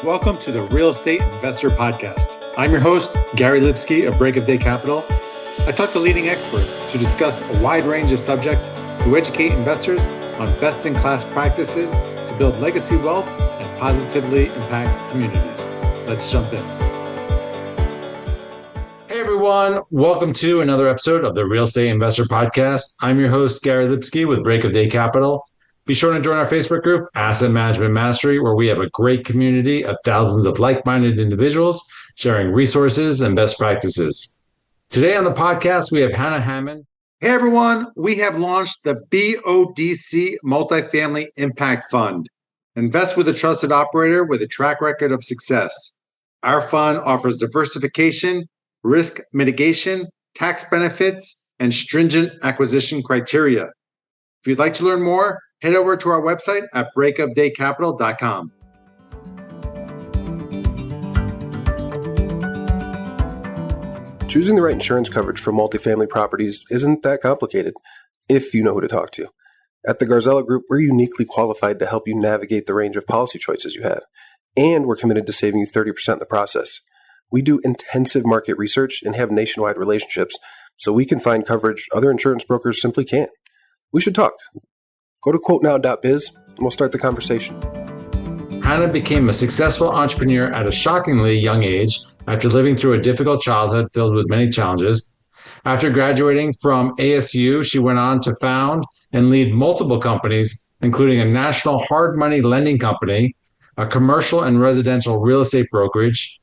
Welcome to the Real Estate Investor Podcast. I'm your host, Gary Lipsky of Break of Day Capital. I talk to leading experts to discuss a wide range of subjects to educate investors on best-in-class practices to build legacy wealth and positively impact communities. Let's jump in. Hey everyone, welcome to another episode of the Real Estate Investor Podcast. I'm your host, Gary Lipsky with Break of Day Capital. Be sure to join our Facebook group, Asset Management Mastery, where we have a great community of thousands of like-minded individuals sharing resources and best practices. Today on the podcast, we have Hannah Hammond. Hey everyone, we have launched the BODC Multifamily Impact Fund. Invest with a trusted operator with a track record of success. Our fund offers diversification, risk mitigation, tax benefits, and stringent acquisition criteria. If you'd like to learn more, head over to our website at breakofdaycapital.com. Choosing the right insurance coverage for multifamily properties isn't that complicated if you know who to talk to. At the Garzella Group, we're uniquely qualified to help you navigate the range of policy choices you have, and we're committed to saving you 30% in the process. We do intensive market research and have nationwide relationships, so we can find coverage other insurance brokers simply can't. We should talk. Go to quotenow.biz and we'll start the conversation. Hannah became a successful entrepreneur at a shockingly young age after living through a difficult childhood filled with many challenges. After graduating from ASU, she went on to found and lead multiple companies, including a national hard money lending company, a commercial and residential real estate brokerage,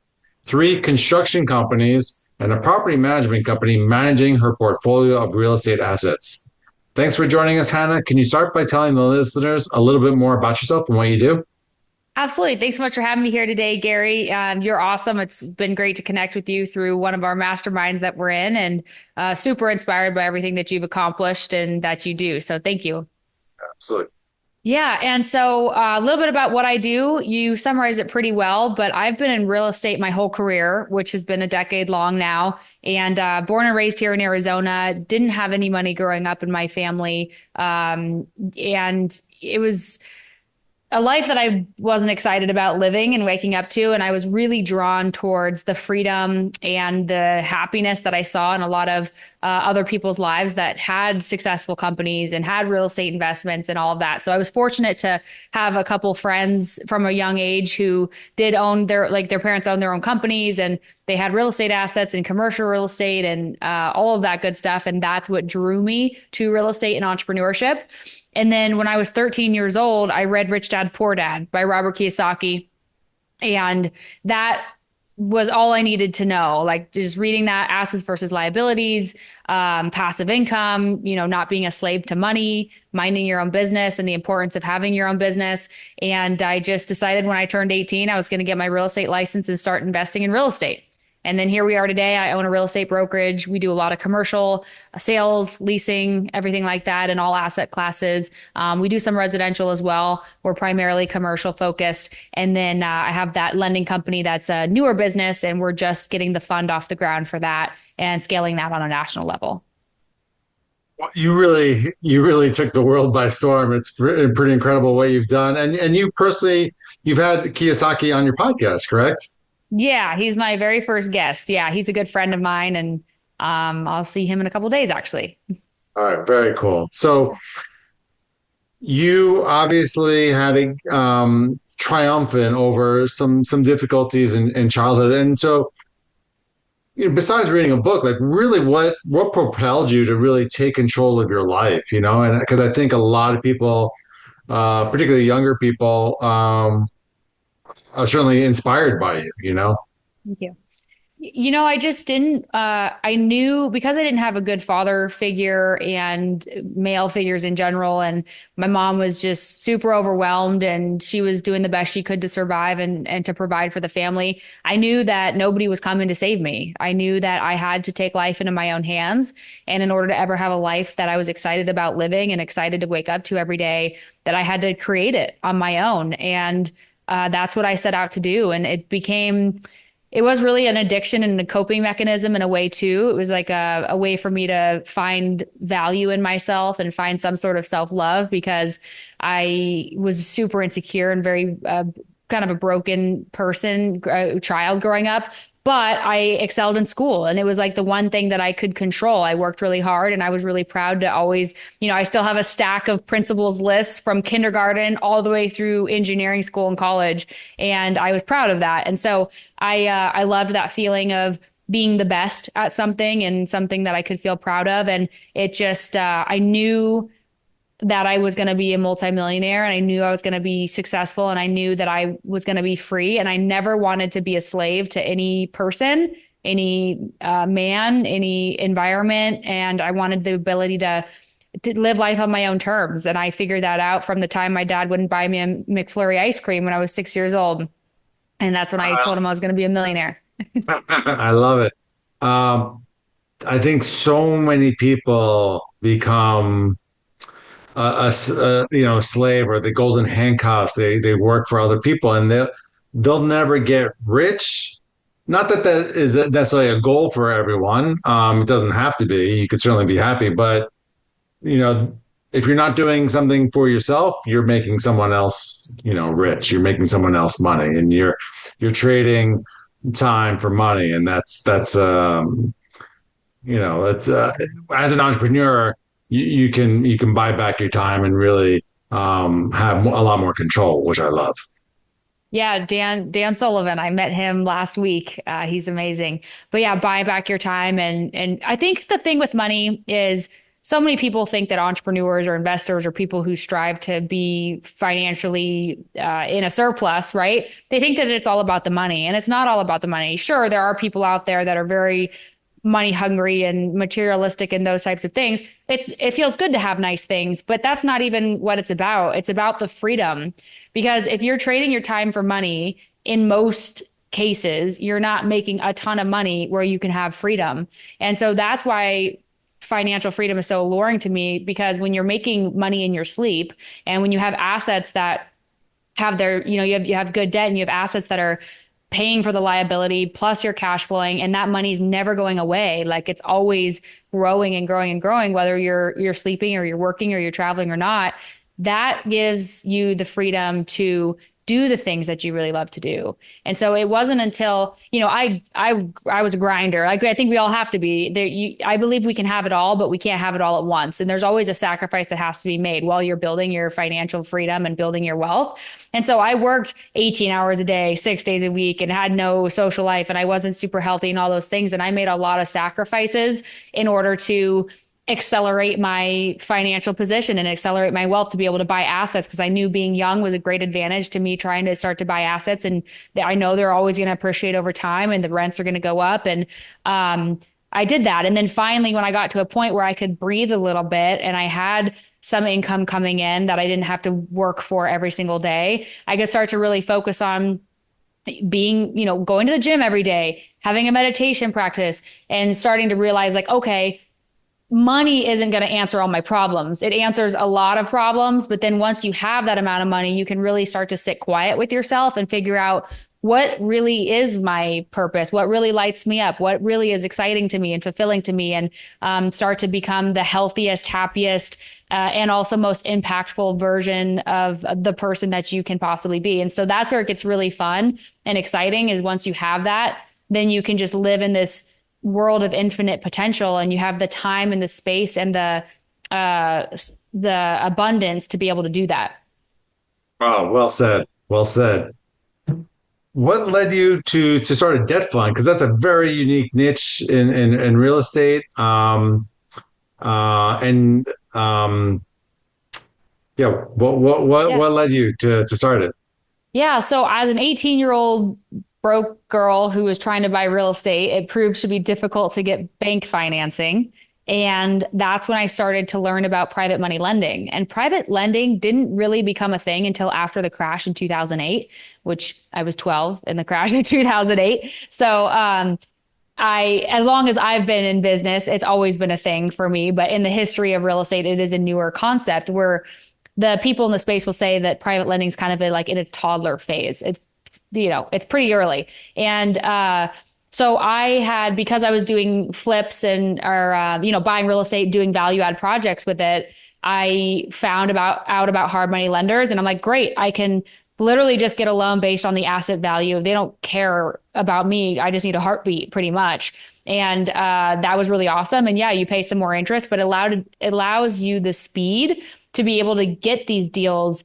3 construction companies, and a property management company managing her portfolio of real estate assets. Thanks for joining us, Hannah. Can you start by telling the listeners a little bit more about yourself and what you do? Absolutely. Thanks so much for having me here today, Gary. You're awesome. It's been great to connect with you through one of our masterminds that we're in, and super inspired by everything that you've accomplished and that you do. So thank you. Absolutely. Yeah. And so a little bit about what I do. You summarized it pretty well, but I've been in real estate my whole career, which has been a decade long now, and born and raised here in Arizona. Didn't have any money growing up in my family. And it was a life that I wasn't excited about living and waking up to. And I was really drawn towards the freedom and the happiness that I saw in a lot of other people's lives that had successful companies and had real estate investments and all of that. So I was fortunate to have a couple friends from a young age who did own their parents owned their own companies, and they had real estate assets and commercial real estate and all of that good stuff. And that's what drew me to real estate and entrepreneurship. And then when I was 13 years old, I read Rich Dad, Poor Dad by Robert Kiyosaki. And that was all I needed to know, like just reading that, assets versus liabilities, passive income, not being a slave to money, minding your own business and the importance of having your own business. And I just decided when I turned 18, I was going to get my real estate license and start investing in real estate. And then here we are today. I own a real estate brokerage. We do a lot of commercial sales, leasing, everything like that, in all asset classes. We do some residential as well. We're primarily commercial focused. And then I have that lending company that's a newer business, and we're just getting the fund off the ground for that and scaling that on a national level. Well, you really took the world by storm. It's pretty incredible what you've done. And you personally, you've had Kiyosaki on your podcast, correct? Yeah, he's my very first guest. Yeah, he's a good friend of mine, and I'll see him in a couple of days, actually. All right, very cool. So you obviously had a triumphant over some difficulties in childhood, and so besides reading a book, like really, what propelled you to really take control of your life? And because I think a lot of people, particularly younger people, I was certainly inspired by you. Thank you. I just didn't, I knew because I didn't have a good father figure and male figures in general. And my mom was just super overwhelmed, and she was doing the best she could to survive and to provide for the family. I knew that nobody was coming to save me. I knew that I had to take life into my own hands. And in order to ever have a life that I was excited about living and excited to wake up to every day, that I had to create it on my own. And that's what I set out to do. And it was really an addiction and a coping mechanism in a way too. It was like a way for me to find value in myself and find some sort of self-love, because I was super insecure and very kind of a broken person, child growing up, but I excelled in school. And it was like the one thing that I could control. I worked really hard and I was really proud to always, I still have a stack of principals lists from kindergarten all the way through engineering school and college. And I was proud of that. And so I loved that feeling of being the best at something and something that I could feel proud of. And it just, I knew that I was going to be a multimillionaire and I knew I was going to be successful and I knew that I was going to be free. And I never wanted to be a slave to any person, any man, any environment. And I wanted the ability to live life on my own terms. And I figured that out from the time my dad wouldn't buy me a McFlurry ice cream when I was 6 years old. And that's when I told him I was going to be a millionaire. I love it. I think so many people become slave or the golden handcuffs. They work for other people, and they'll never get rich. Not that that is necessarily a goal for everyone. It doesn't have to be. You could certainly be happy, but you know, if you're not doing something for yourself, you're making someone else, rich. You're making someone else money, and you're trading time for money, and that's as an entrepreneur, you can buy back your time and really have a lot more control, which I love. Yeah, Dan Sullivan. I met him last week. He's amazing. But yeah, buy back your time. And I think the thing with money is so many people think that entrepreneurs or investors or people who strive to be financially in a surplus, right? They think that it's all about the money, and it's not all about the money. Sure, there are people out there that are very money hungry and materialistic and those types of things. It feels good to have nice things, but that's not even what it's about. It's about the freedom. Because if you're trading your time for money, in most cases, you're not making a ton of money where you can have freedom. And so that's why financial freedom is so alluring to me, because when you're making money in your sleep and when you have assets that have you have good debt and you have assets that are paying for the liability plus your cash flowing, and that money's never going away. Like it's always growing and growing and growing, whether you're sleeping or you're working or you're traveling or not. That gives you the freedom to do the things that you really love to do. And so it wasn't until, I was a grinder. Like I think we all have to be there. I believe we can have it all, but we can't have it all at once. And there's always a sacrifice that has to be made while you're building your financial freedom and building your wealth. And so I worked 18 hours a day, 6 days a week, and had no social life, and I wasn't super healthy and all those things. And I made a lot of sacrifices in order to accelerate my financial position and accelerate my wealth to be able to buy assets, because I knew being young was a great advantage to me trying to start to buy assets. And I know they're always going to appreciate over time and the rents are going to go up. And I did that. And then finally, when I got to a point where I could breathe a little bit and I had some income coming in that I didn't have to work for every single day, I could start to really focus on being, going to the gym every day, having a meditation practice, and starting to realize like, okay, money isn't going to answer all my problems. It answers a lot of problems. But then once you have that amount of money, you can really start to sit quiet with yourself and figure out what really is my purpose, what really lights me up, what really is exciting to me and fulfilling to me, and start to become the healthiest, happiest, and also most impactful version of the person that you can possibly be. And so that's where it gets really fun and exciting, is once you have that, then you can just live in this world of infinite potential, and you have the time and the space and the abundance to be able to do that. Oh, well said. Well said. What led you to start a debt fund? Because that's a very unique niche in real estate. And yeah, what led you to start it? Yeah. So as an 18-year-old broke girl who was trying to buy real estate, it proved to be difficult to get bank financing. And that's when I started to learn about private money lending. And private lending didn't really become a thing until after the crash in 2008, which I was 12 in the crash in 2008. So as long as I've been in business, it's always been a thing for me. But in the history of real estate, it is a newer concept where the people in the space will say that private lending is kind of like in its toddler phase. It's pretty early. And so because I was doing flips and buying real estate, doing value add projects with it, I found out about hard money lenders, and I'm like, great, I can literally just get a loan based on the asset value. They don't care about me. I just need a heartbeat pretty much. And that was really awesome. And yeah, you pay some more interest, but it allows you the speed to be able to get these deals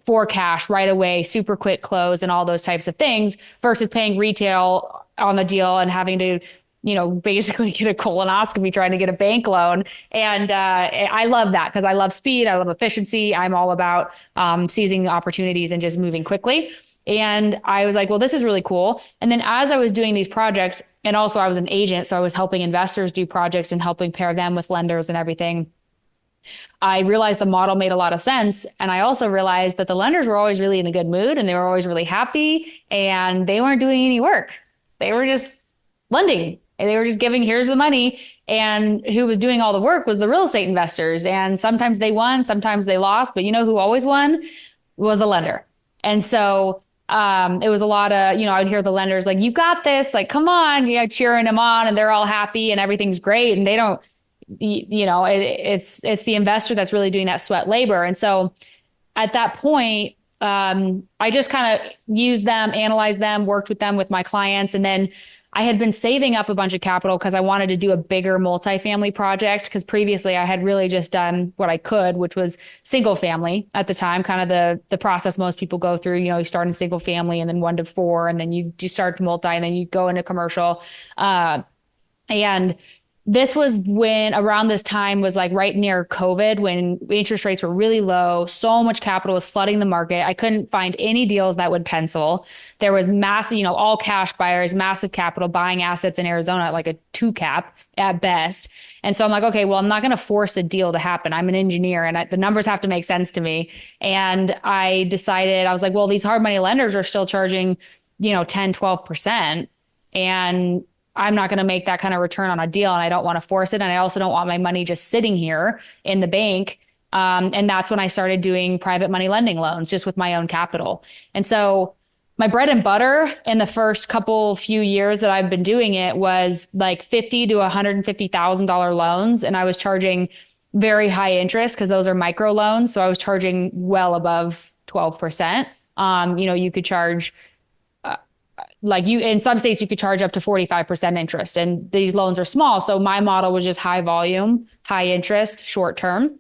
for cash right away, super quick close and all those types of things versus paying retail on the deal and having to, basically get a colonoscopy trying to get a bank loan. And I love that because I love speed. I love efficiency. I'm all about seizing opportunities and just moving quickly. And I was like, well, this is really cool. And then as I was doing these projects, and also I was an agent, so I was helping investors do projects and helping pair them with lenders and everything. I realized the model made a lot of sense. And I also realized that the lenders were always really in a good mood and they were always really happy and they weren't doing any work. They were just lending and they were just giving, here's the money. And who was doing all the work was the real estate investors. And sometimes they won, sometimes they lost, but who always won was the lender. And so it was a lot of, I would hear the lenders like, you got this, like, come on, cheering them on and they're all happy and everything's great. And they don't, it's the investor that's really doing that sweat labor. And so at that point, I just kind of used them, analyzed them, worked with them with my clients. And then I had been saving up a bunch of capital because I wanted to do a bigger multifamily project because previously I had really just done what I could, which was single family at the time, kind of the process most people go through. You start in single family and then 1 to 4, and then you start to multi, and then you go into commercial. And this was when around this time was like right near COVID when interest rates were really low. So much capital was flooding the market. I couldn't find any deals that would pencil. There was massive, all cash buyers, massive capital buying assets in Arizona at like a 2 cap at best. And so I'm like, okay, well, I'm not going to force a deal to happen. I'm an engineer and the numbers have to make sense to me. And I decided, I was like, well, these hard money lenders are still charging, 10, 12%. And I'm not going to make that kind of return on a deal and I don't want to force it. And I also don't want my money just sitting here in the bank. And that's when I started doing private money lending loans just with my own capital. And so my bread and butter in the first few years that I've been doing it was like $50,000 to $150,000 loans. And I was charging very high interest because those are micro loans. So I was charging well above 12%. You could charge in some states, you could charge up to 45% interest, and these loans are small. So my model was just high volume, high interest, short term.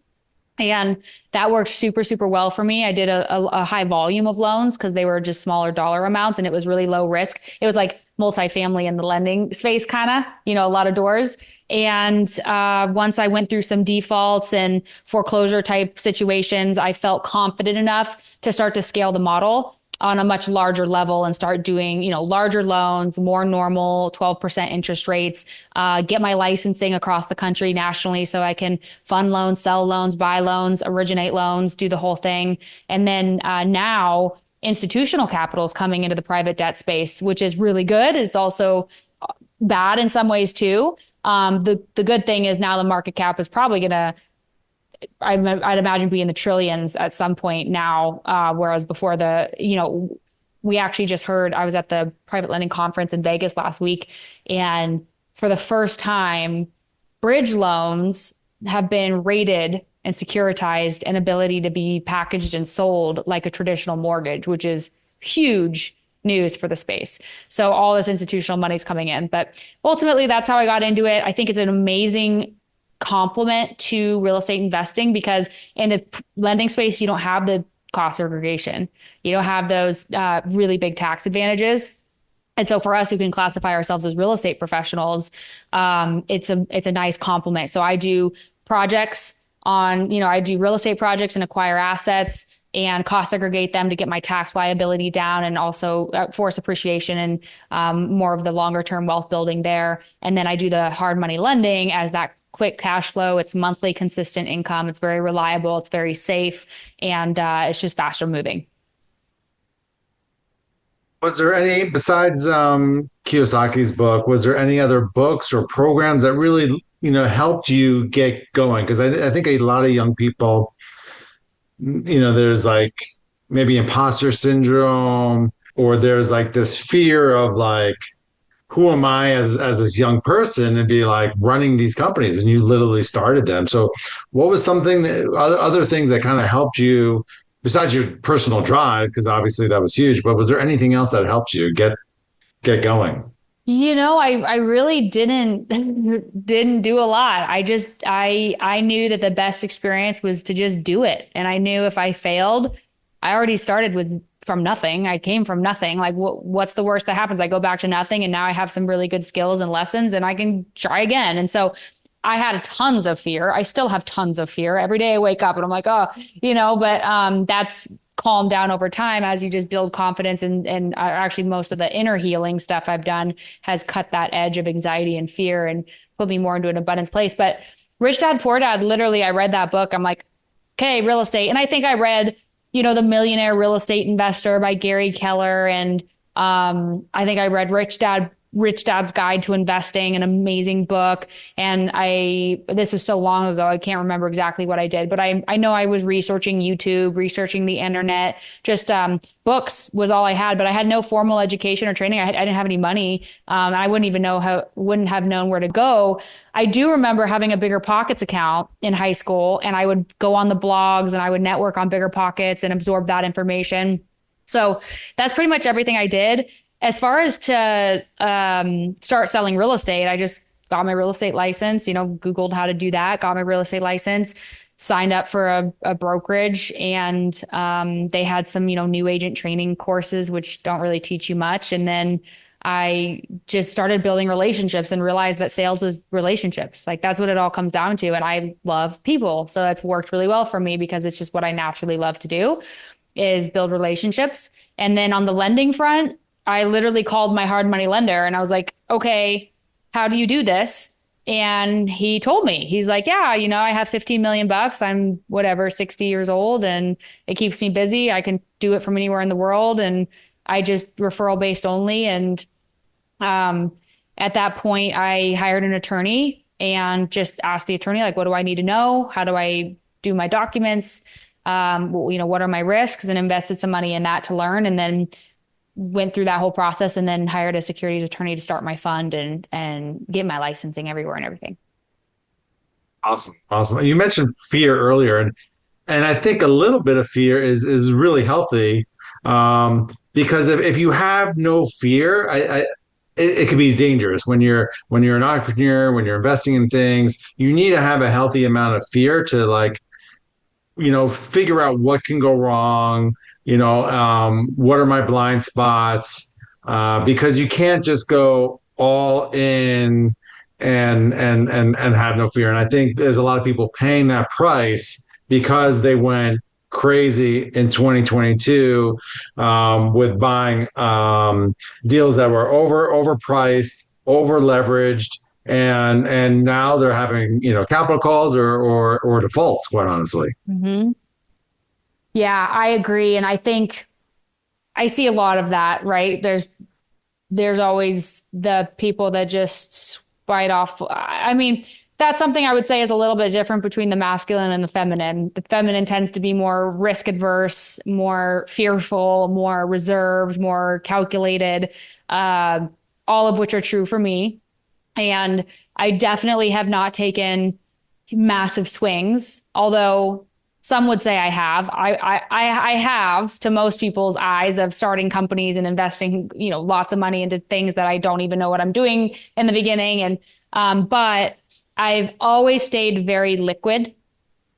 And that worked super, super well for me. I did a high volume of loans because they were just smaller dollar amounts and it was really low risk. It was like multifamily in the lending space, kind of, a lot of doors. And once I went through some defaults and foreclosure type situations, I felt confident enough to start to scale the model on a much larger level and start doing, larger loans, more normal 12% interest rates, get my licensing across the country nationally so I can fund loans, sell loans, buy loans, originate loans, do the whole thing. And then now institutional capital is coming into the private debt space, which is really good. It's also bad in some ways too. The good thing is now the market cap is probably going to, I'd imagine, be in the trillions at some point now, whereas before we actually just heard, I was at the private lending conference in Vegas last week, and for the first time, bridge loans have been rated and securitized and ability to be packaged and sold like a traditional mortgage, which is huge news for the space. So all this institutional money is coming in, but ultimately that's how I got into it. I think it's an amazing complement to real estate investing because in the lending space, you don't have the cost segregation. You don't have those really big tax advantages. And so for us who can classify ourselves as real estate professionals, it's a nice complement. So I do projects I do real estate projects and acquire assets and cost segregate them to get my tax liability down and also force appreciation and more of the longer term wealth building there. And then I do the hard money lending as that quick cash flow. It's monthly consistent income. It's very reliable. It's very safe. And it's just faster moving. Was there any, besides Kiyosaki's book, was there any other books or programs that really, helped you get going? Because I think a lot of young people, there's like maybe imposter syndrome, or there's like this fear of like, who am I as this young person and be like running these companies, and you literally started them. So what was something that other things that kind of helped you besides your personal drive, because obviously that was huge, but was there anything else that helped you get going? I really didn't do a lot. I knew that the best experience was to just do it. And I knew if I failed, I already started with from nothing. I came from nothing. Like what's the worst that happens? I go back to nothing and now I have some really good skills and lessons and I can try again. And so I had tons of fear. I still have tons of fear. Every day I wake up and I'm like, oh, but that's calmed down over time as you just build confidence and actually most of the inner healing stuff I've done has cut that edge of anxiety and fear and put me more into an abundance place. But Rich Dad Poor Dad, literally, I read that book. I'm like, okay, real estate. And I think I read, The Millionaire Real Estate Investor by Gary Keller. And I think I read Rich Dad's Guide to Investing, an amazing book. And this was so long ago, I can't remember exactly what I did, but I know I was researching YouTube, researching the internet, just books was all I had, but I had no formal education or training. I didn't have any money. I wouldn't have known where to go. I do remember having a Bigger Pockets account in high school, and I would go on the blogs and I would network on Bigger Pockets and absorb that information. So that's pretty much everything I did. As far as to start selling real estate, I just got my real estate license, Googled how to do that, got my real estate license, signed up for a brokerage, and they had some, new agent training courses, which don't really teach you much. And then I just started building relationships and realized that sales is relationships. Like that's what it all comes down to. And I love people. So that's worked really well for me because it's just what I naturally love to do is build relationships. And then on the lending front, I literally called my hard money lender and I was like, okay, how do you do this? And he told me, he's like, yeah, I have 15 million bucks. I'm 60 years old and it keeps me busy. I can do it from anywhere in the world. And I just referral based only. And at that point I hired an attorney and just asked the attorney, like, what do I need to know? How do I do my documents? What are my risks? And invested some money in that to learn. And then went through that whole process and then hired a securities attorney to start my fund and get my licensing everywhere and everything. Awesome. You mentioned fear earlier, and I think a little bit of fear is really healthy, because if you have no fear, it can be dangerous when you're an entrepreneur, when you're investing in things. You need to have a healthy amount of fear to figure out what can go wrong. What are my blind spots? Because you can't just go all in and have no fear. And I think there's a lot of people paying that price because they went crazy in 2022 with buying deals that were overpriced, over leveraged, and now they're having capital calls or defaults, quite honestly. Mm-hmm. Yeah, I agree. And I think I see a lot of that, right? There's always the people that just bite off. I mean, that's something I would say is a little bit different between the masculine and the feminine. The feminine tends to be more risk adverse, more fearful, more reserved, more calculated, all of which are true for me. And I definitely have not taken massive swings, although some would say I have. I have, to most people's eyes, of starting companies and investing, lots of money into things that I don't even know what I'm doing in the beginning. And but I've always stayed very liquid,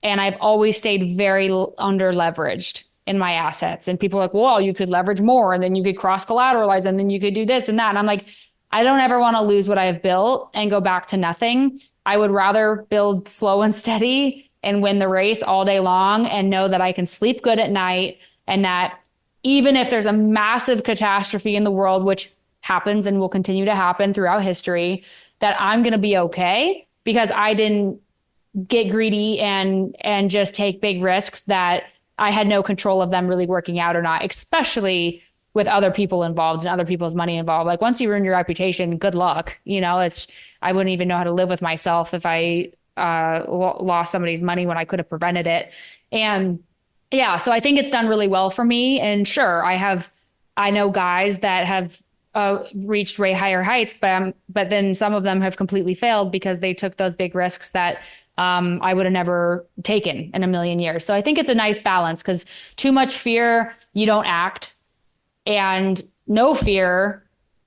and I've always stayed very under leveraged in my assets. And people are like, well, you could leverage more, and then you could cross collateralize, and then you could do this and that. And I'm like, I don't ever want to lose what I've built and go back to nothing. I would rather build slow and steady and win the race all day long and know that I can sleep good at night, and that even if there's a massive catastrophe in the world, which happens and will continue to happen throughout history, that I'm going to be okay because I didn't get greedy and just take big risks that I had no control of them really working out or not, especially with other people involved and other people's money involved. Like once you ruin your reputation, good luck. I wouldn't even know how to live with myself if I lost somebody's money when I could have prevented it. And yeah, so I think it's done really well for me. And sure, I know guys that have reached way higher heights, but then some of them have completely failed because they took those big risks that I would have never taken in a million years. So I think it's a nice balance because too much fear, you don't act, and no fear,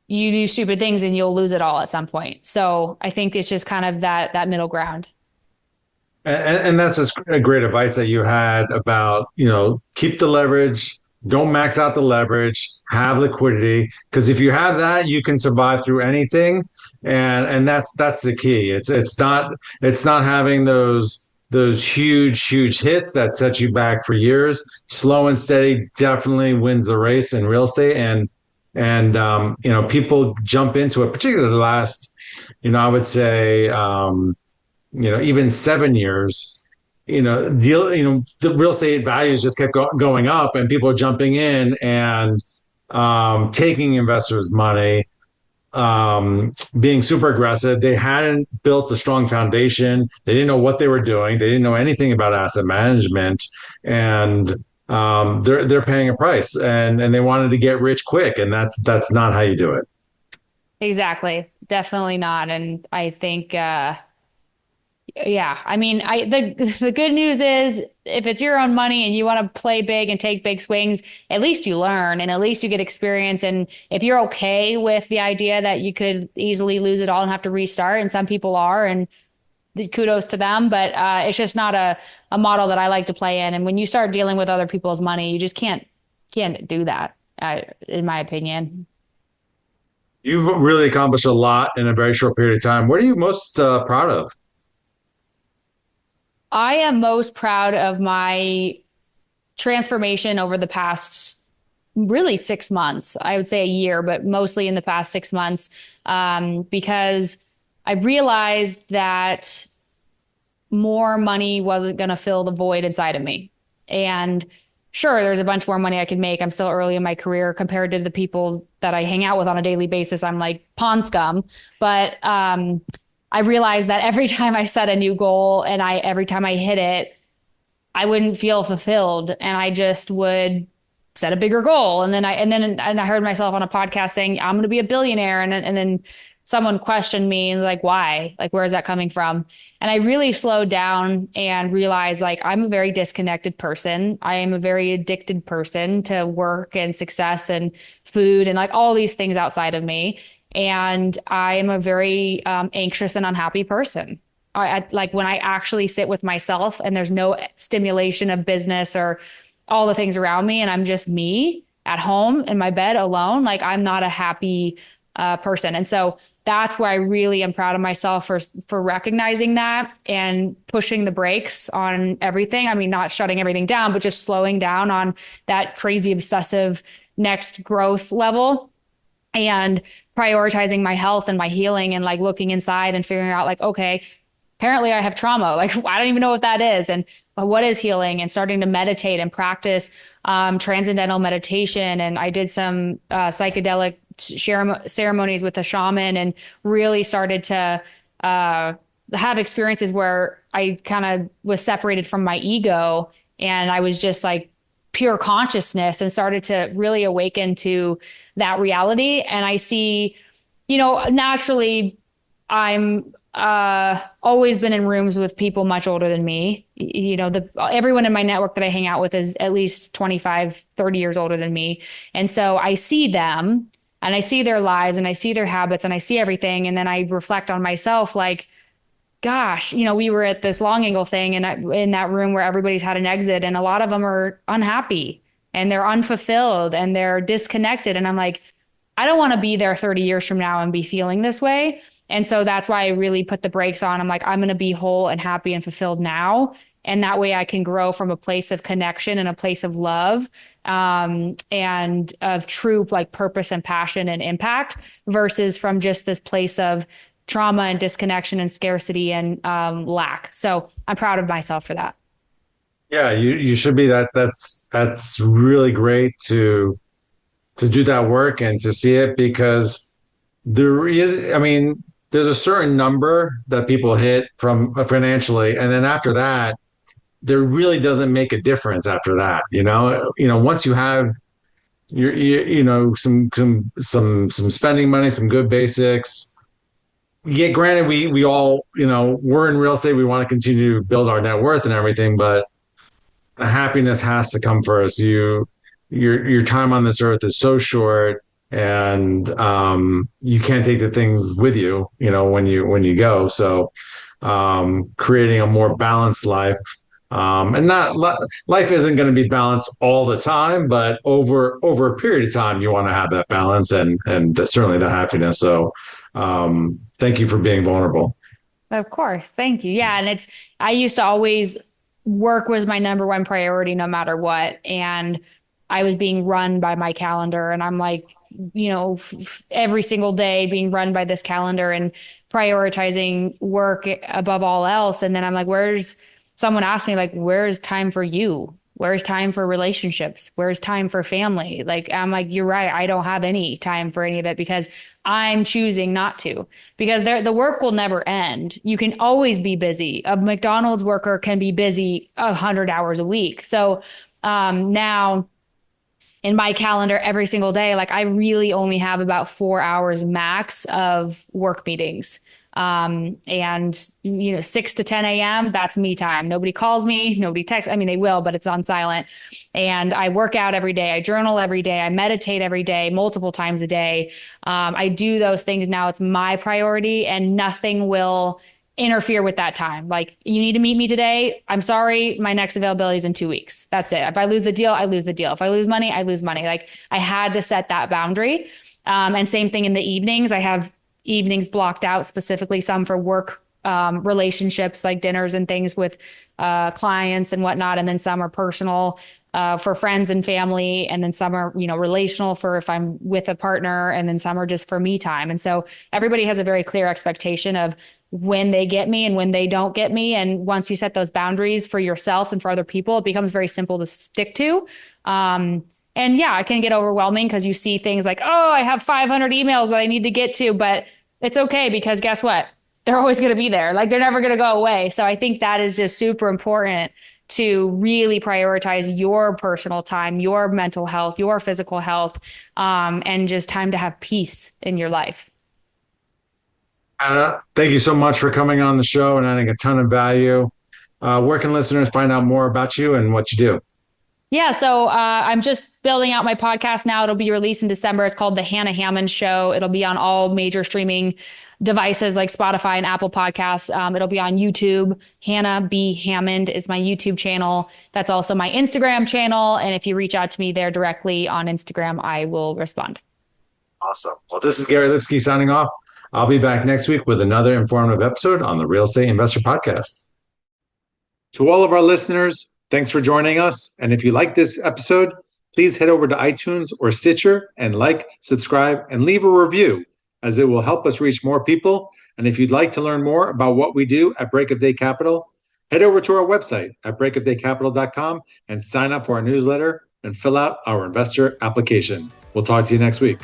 you do stupid things and you'll lose it all at some point. So I think it's just kind of that middle ground. And that's just a great advice that you had about, keep the leverage, don't max out the leverage, have liquidity. Because if you have that, you can survive through anything. And that's the key. It's not having those huge hits that set you back for years. Slow and steady definitely wins the race in real estate. And people jump into it, particularly the last, I would say, even 7 years, the real estate values just kept going up, and people are jumping in and taking investors' money, being super aggressive. They hadn't built a strong foundation. They didn't know what they were doing. They didn't know anything about asset management, and they're paying a price, and they wanted to get rich quick, and that's not how you do it. Exactly. Definitely not. And I think, yeah, I mean, the good news is if it's your own money and you want to play big and take big swings, at least you learn and at least you get experience. And if you're okay with the idea that you could easily lose it all and have to restart, and some people are, and kudos to them, but it's just not a model that I like to play in. And when you start dealing with other people's money, you just can't do that, in my opinion. You've really accomplished a lot in a very short period of time. What are you most proud of? I am most proud of my transformation over the past really 6 months. I would say a year, but mostly in the past 6 months, because I realized that more money wasn't going to fill the void inside of me. And sure, there's a bunch more money I could make. I'm still early in my career compared to the people that I hang out with on a daily basis. I'm like pond scum, but I realized that every time I set a new goal and every time I hit it, I wouldn't feel fulfilled, and I just would set a bigger goal. And then I heard myself on a podcast saying, I'm going to be a billionaire. And then someone questioned me and like, why? Like, where is that coming from? And I really slowed down and realized like, I'm a very disconnected person. I am a very addicted person to work and success and food and like all these things outside of me. And I am a very anxious and unhappy person. I like when I actually sit with myself and there's no stimulation of business or all the things around me, and I'm just me at home in my bed alone, like I'm not a happy person. And so that's where I really am proud of myself for recognizing that and pushing the brakes on everything. I mean, not shutting everything down, but just slowing down on that crazy obsessive next growth level and prioritizing my health and my healing and like looking inside and figuring out like, okay, apparently I have trauma. Like, I don't even know what that is. And what is healing, and starting to meditate and practice transcendental meditation. And I did some psychedelic ceremonies with a shaman and really started to have experiences where I kind of was separated from my ego, and I was just like pure consciousness and started to really awaken to that reality. And I see, naturally I'm always been in rooms with people much older than me. Everyone in my network that I hang out with is at least 25, 30 years older than me. And so I see them and I see their lives and I see their habits and I see everything. And then I reflect on myself like, gosh, we were at this long angle thing and in that room where everybody's had an exit, and a lot of them are unhappy and they're unfulfilled and they're disconnected. And I'm like, I don't want to be there 30 years from now and be feeling this way. And so that's why I really put the brakes on. I'm like, I'm going to be whole and happy and fulfilled now. And that way I can grow from a place of connection and a place of love, and of true like purpose and passion and impact, versus from just this place of trauma and disconnection and scarcity and lack. So I'm proud of myself for that. Yeah, you should be. That's really great to do that work and to see it, because there's a certain number that people hit from financially, and then after that, there really doesn't make a difference after that. Once you have some spending money, some good basics, yeah, granted, we all, we're in real estate. We want to continue to build our net worth and everything, but happiness has to come first. Your time on this earth is so short, and you can't take the things with you, when you go. So, creating a more balanced life, and not life isn't going to be balanced all the time, but over a period of time, you want to have that balance and certainly the happiness. So, thank you for being vulnerable. Of course. Thank you. Yeah. And I used to always work was my number one priority no matter what. And I was being run by my calendar. And I'm like, every single day being run by this calendar and prioritizing work above all else. And then I'm like, someone asked me, like, where's time for you? Where's time for relationships? Where's time for family? Like, I'm like, you're right. I don't have any time for any of it because I'm choosing not to, because the work will never end. You can always be busy. A McDonald's worker can be busy 100 hours a week. So now in my calendar every single day, like I really only have about 4 hours max of work meetings. And 6 to 10 a.m., that's me time. Nobody calls me, nobody texts. I mean, they will, but it's on silent. And I work out every day. I journal every day. I meditate every day, multiple times a day. I do those things now. It's my priority and nothing will interfere with that time. Like, you need to meet me today. I'm sorry. My next availability is in 2 weeks. That's it. If I lose the deal, I lose the deal. If I lose money, I lose money. Like, I had to set that boundary. And same thing in the evenings. I have evenings blocked out specifically, some for work relationships, like dinners and things with clients and whatnot. And then some are personal for friends and family. And then some are, relational for if I'm with a partner. And then some are just for me time. And so everybody has a very clear expectation of when they get me and when they don't get me. And once you set those boundaries for yourself and for other people, it becomes very simple to stick to. And yeah, it can get overwhelming because you see things like, oh, I have 500 emails that I need to get to, but it's okay because guess what? They're always going to be there. Like, they're never going to go away. So I think that is just super important to really prioritize your personal time, your mental health, your physical health, and just time to have peace in your life. Anna, thank you so much for coming on the show and adding a ton of value. Where can listeners find out more about you and what you do? Yeah, so I'm just building out my podcast now. It'll be released in December. It's called The Hannah Hammond Show. It'll be on all major streaming devices like Spotify and Apple Podcasts. It'll be on YouTube. Hannah B. Hammond is my YouTube channel. That's also my Instagram channel. And if you reach out to me there directly on Instagram, I will respond. Awesome. Well, this is Gary Lipsky signing off. I'll be back next week with another informative episode on the Real Estate Investor Podcast. To all of our listeners, thanks for joining us. And if you like this episode, please head over to iTunes or Stitcher and like, subscribe, and leave a review, as it will help us reach more people. And if you'd like to learn more about what we do at Break of Day Capital, head over to our website at breakofdaycapital.com and sign up for our newsletter and fill out our investor application. We'll talk to you next week.